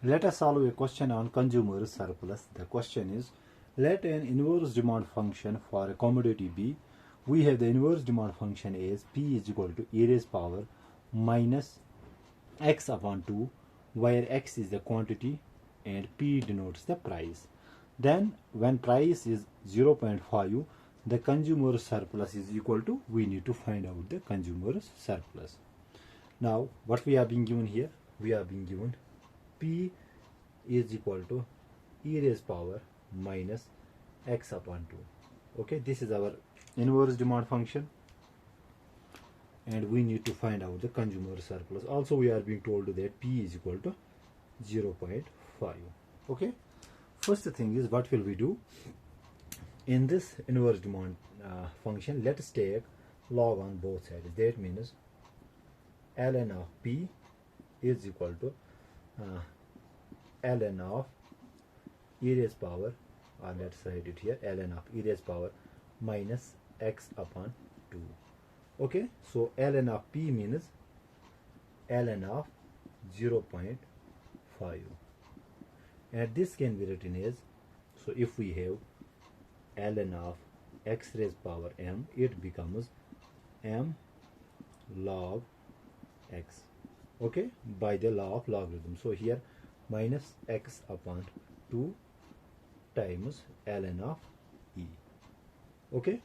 Let us solve a question on consumer surplus. The question is, let an inverse demand function for a commodity B. We have the inverse demand function as P is equal to e raised power minus x upon 2, where x is the quantity and P denotes the price. Then when price is 0.5, the consumer surplus is equal to, we need to find out the consumer surplus. Now what we are being given here, we are being given P is equal to e raised power minus x upon 2. Okay, this is our inverse demand function, and we need to find out the consumer surplus. Also we are being told that P is equal to 0.5. okay, first thing is, what will we do in this inverse demand function? Let us take log on both sides. That means ln of P is equal to ln of e raised power, or let's write it here, ln of e raised power minus x upon 2. Okay, so ln of P means ln of 0.5, and this can be written as, so if we have ln of x raised power m, it becomes m log x, okay, by the law of logarithm. So here minus x upon 2 times ln of e. Okay,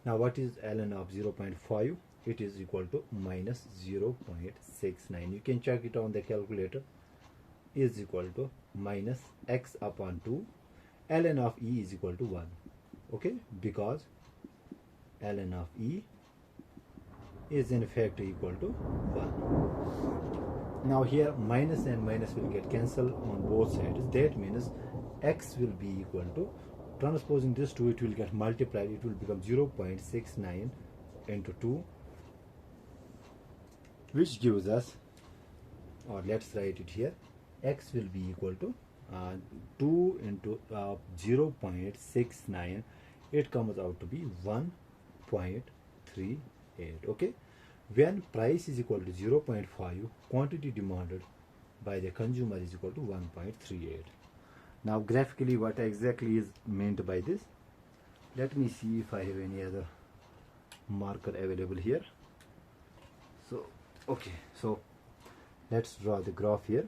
now what is ln of 0.5? It is equal to minus 0.69. You can check it on the calculator. Is equal to minus x upon 2. ln of e is equal to 1. Okay, because ln of e is in fact equal to 1. Now here minus and minus will get cancelled on both sides. That means x will be equal to, transposing this to, it will get multiplied, it will become 0.69 into 2, which gives us, or let's write it here, x will be equal to 2 into 0.69, it comes out to be 1.38. okay, when price is equal to 0.5, quantity demanded by the consumer is equal to 1.38. Now graphically, what exactly is meant by this? Let me see if I have any other marker available here. So okay, so let's draw the graph here.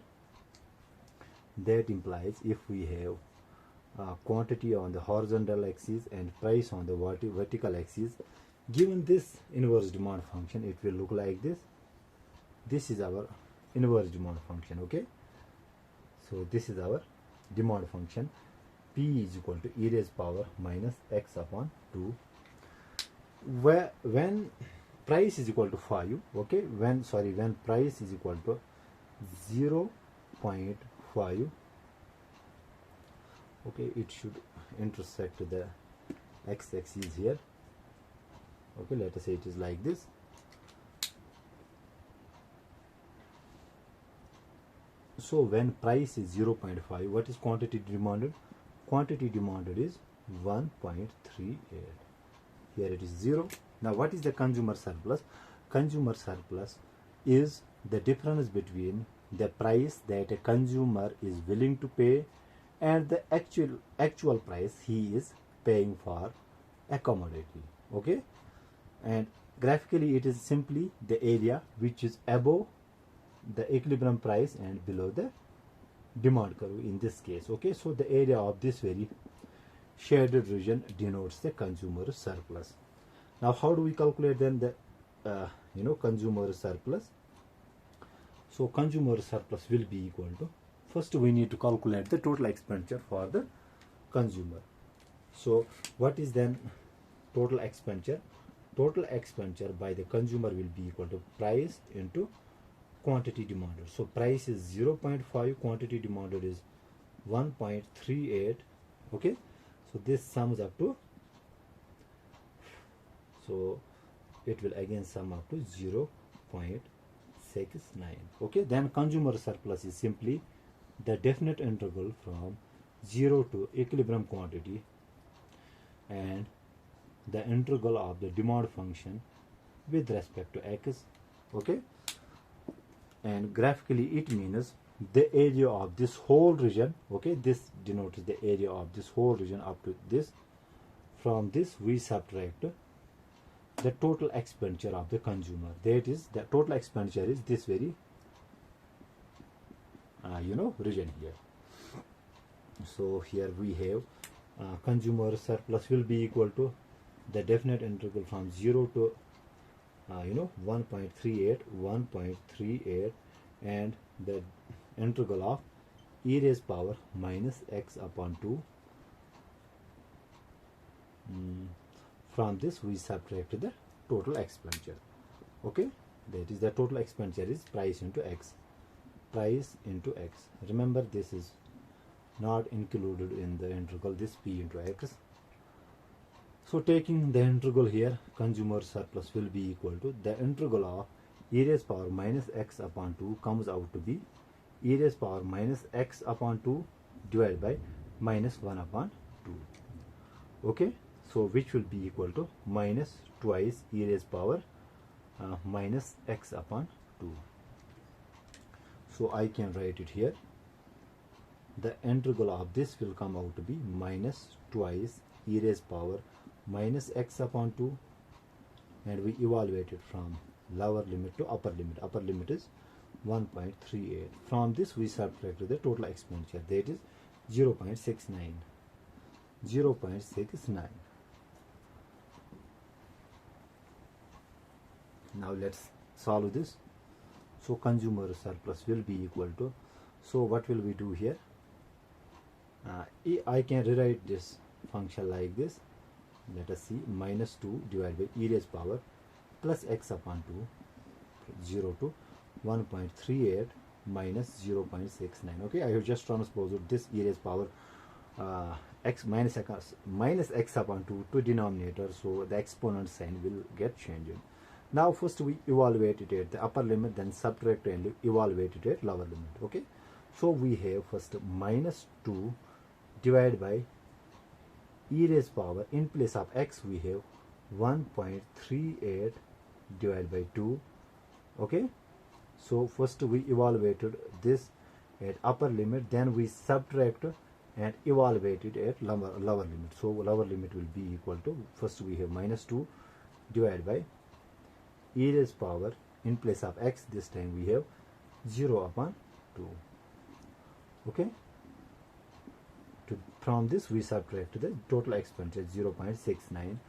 That implies, if we have quantity on the horizontal axis and price on the vertical axis, given this inverse demand function, it will look like this. This is our inverse demand function. Okay, so this is our demand function. P is equal to e raised power minus x upon 2, where when price is equal to 5, okay, when price is equal to 0.5, okay, it should intersect the x-axis here. Okay, let us say it is like this. So when price is 0.5, what is quantity demanded? Quantity demanded is 1.38. Here it is 0. Now what is the consumer surplus? Consumer surplus is the difference between the price that a consumer is willing to pay and the actual price he is paying for a commodity. Okay, and graphically it is simply the area which is above the equilibrium price and below the demand curve in this case. Okay, so the area of this very shaded region denotes the consumer surplus. Now how do we calculate then the consumer surplus? So consumer surplus will be equal to, first we need to calculate the total expenditure for the consumer. So what is then total expenditure? Total expenditure by the consumer will be equal to price into quantity demanded. So price is 0.5, quantity demanded is 1.38. okay, so this sums up to, so it will again sum up to 0.69. okay, then consumer surplus is simply the definite interval from 0 to equilibrium quantity and the integral of the demand function with respect to x. Okay, and graphically it means the area of this whole region. Okay, this denotes the area of this whole region up to this. From this we subtract the total expenditure of the consumer. That is, the total expenditure is this very region here. So here we have consumer surplus will be equal to the definite integral from 0 to 1.38, and the integral of e raised power minus x upon 2. From this we subtract the total expenditure. Okay, that is, the total expenditure is price into x. Price into x. Remember, this is not included in the integral, this p into x. So taking the integral here, consumer surplus will be equal to the integral of e raised power minus x upon 2 comes out to be e raised power minus x upon 2 divided by minus 1 upon 2. Okay, so which will be equal to minus twice e raised power minus x upon 2. So I can write it here. The integral of this will come out to be minus twice e raised power minus x upon 2, and we evaluate it from lower limit to upper limit. Upper limit is 1.38. From this we subtract the total expenditure, that is 0.69. Now let's solve this. So consumer surplus will be equal to, so what will we do here? I can rewrite this function like this. Let us see, minus 2 divided by e raised power plus x upon 2, 0 to 1.38 minus 0.69. Okay, I have just transposed this e raised power x minus x upon 2 to denominator, so the exponent sign will get changed. Now first we evaluate it at the upper limit, then subtract and evaluate it at lower limit. Okay, so we have first minus 2 divided by e raised power, in place of x we have 1.38 divided by 2. Okay, so first we evaluated this at upper limit, then we subtract and evaluate it at lower limit. So lower limit will be equal to, first we have minus 2 divided by e raised power, in place of x this time we have 0 upon 2. Okay, from this we subtract the total expenditure 0.69.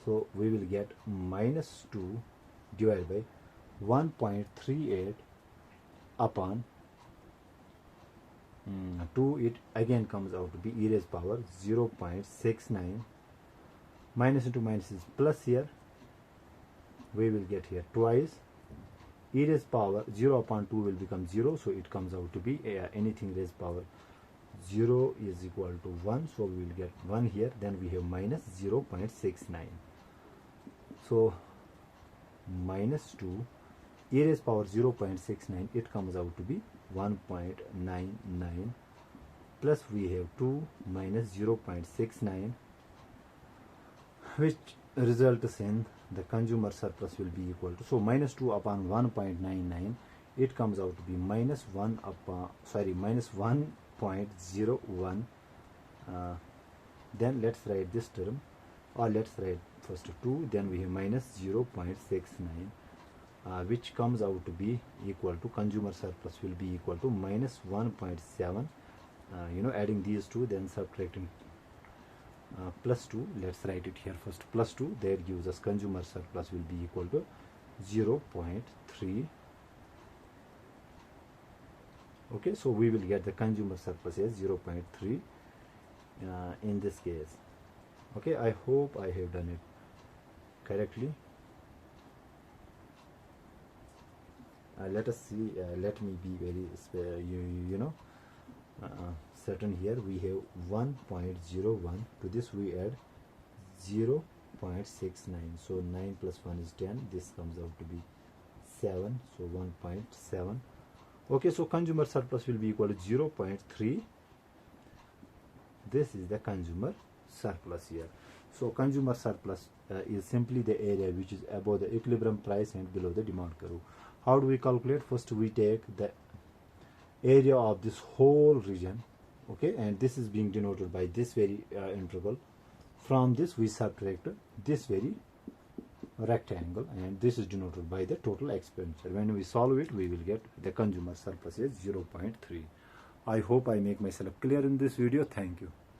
So we will get minus 2 divided by 1.38 upon 2. It again comes out to be e raised power 0.69. Minus into minus is plus here. We will get here twice e raised power 0 upon 2 will become 0, so it comes out to be anything raised power 0 is equal to 1, so we will get 1 here, then we have minus 0.69. So minus 2 e raised power 0.69, it comes out to be 1.99, plus we have 2 minus 0.69, which results in the consumer surplus will be equal to, so minus 2 upon 1.99, it comes out to be minus 1.01. Then let's write this term, or let's write first 2, then we have minus 0.69, which comes out to be equal to, consumer surplus will be equal to minus 1.7. Adding these two, then subtracting plus 2. Let's write it here first, plus 2, that gives us consumer surplus will be equal to 0.3. Okay, so we will get the consumer surplus as 0.3 in this case. Okay, I hope I have done it correctly. Let us see, let me be very certain here. We have 1.01, to this we add 0.69, so 9 plus 1 is 10, this comes out to be 7, so 1.7. Okay, so consumer surplus will be equal to 0.3. This is the consumer surplus here. So consumer surplus is simply the area which is above the equilibrium price and below the demand curve. How do we calculate? First we take the area of this whole region, okay, and this is being denoted by this very interval. From this we subtract this very rectangle, and this is denoted by the total expenditure. When we solve it, we will get the consumer surplus is 0.3. I hope I make myself clear in this video. Thank you.